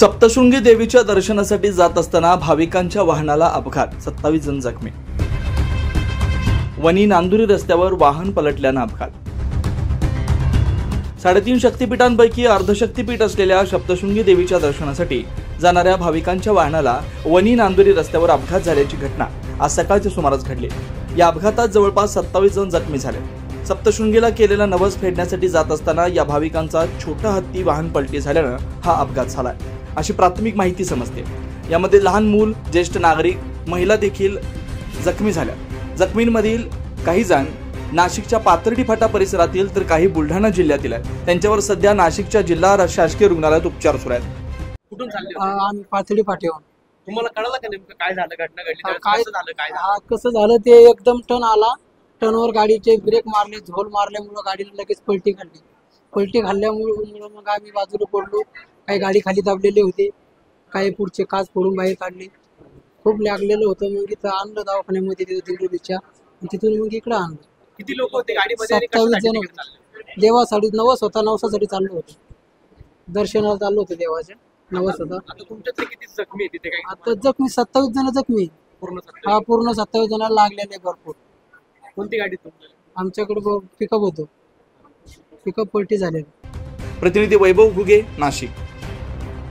सप्तशृंगी देवीच्या दर्शनासाठी जात असताना भाविकांच्या वाहनाला अपघात, 27 जण जखमी. वणी नांदुरी रस्त्यावर वाहन पलटल्यानं अपघात. 3.5 शक्तिपीठांपैकी अर्धशक्तिपीठ असलेल्या सप्तशृंगी देवीच्या दर्शनासाठी जाणाऱ्या भाविकांच्या वाहनाला वणी नांदुरी रस्त्यावर अपघात झाल्याची घटना आज सकाळच्या सुमारास घडली. या अपघातात जवळपास 27 जण जखमी झाले. सप्तशृंगीला केलेला नवस फेडण्यासाठी जात असताना या भाविकांचा छोटा हत्ती वाहन पलटी झाल्यानं हा अपघात झालाय, अशी प्राथमिक माहिती समजते. यामध्ये लहान मूल, ज्येष्ठ नागरिक, महिला देखील जखमी झाल्या. जखमींमधील काही जण नाशिकच्या पाथर्डी फाटा परिसरातील तर काही बुलढाणा जिल्ह्यातील आहेत. त्यांच्यावर सध्या नाशिकच्या जिल्हा शासकीय रुग्णालयात उपचार सुरू आहेत. कुठून चालले? आम्ही पाथर्डी फाट्यावर. तुम्हाला कळलं का नेमकं काय झालं, घटना घडली, कसं झालं, काय झालं? कसं झालं ते एकदम टर्न आला. टर्नवर गाडीचे ब्रेक मारले, झोल मारल्यामुळे गाडीने लगेच पलटी खाल्ली. पलटी खाल्ल्यामुळे मग आम्ही बाजूला पडलो. काही गाडी खाली दाबलेली होती, काही पुढचे काच फोडून बाहेर काढले. खूप लागलेलं होतं. मग इथं आणलं दवाखान्यामध्ये, तिथं दिंडोरीच्या. तिथून मग इकडं आणलं. किती लोक होते गाडीमध्ये? 27 जण होते. देवासाठी नवस होता, नवसासाठी चाललो होतो. दर्शनाला चाललो होतो देवाच्या, नवस होता. आता तुमच्यातले किती जखमी आहे तिथे? काही आता जखमी 27 जण जखमी. पूर्ण हा, पूर्ण 27 जणांना लागलेले भरपूर. कोणती गाडी तुमच्या? आमच्याकडे पिकअप होतो. पिकअप पलटी झालेली. प्रतिनिधी वैभव घुगे, नाशिक.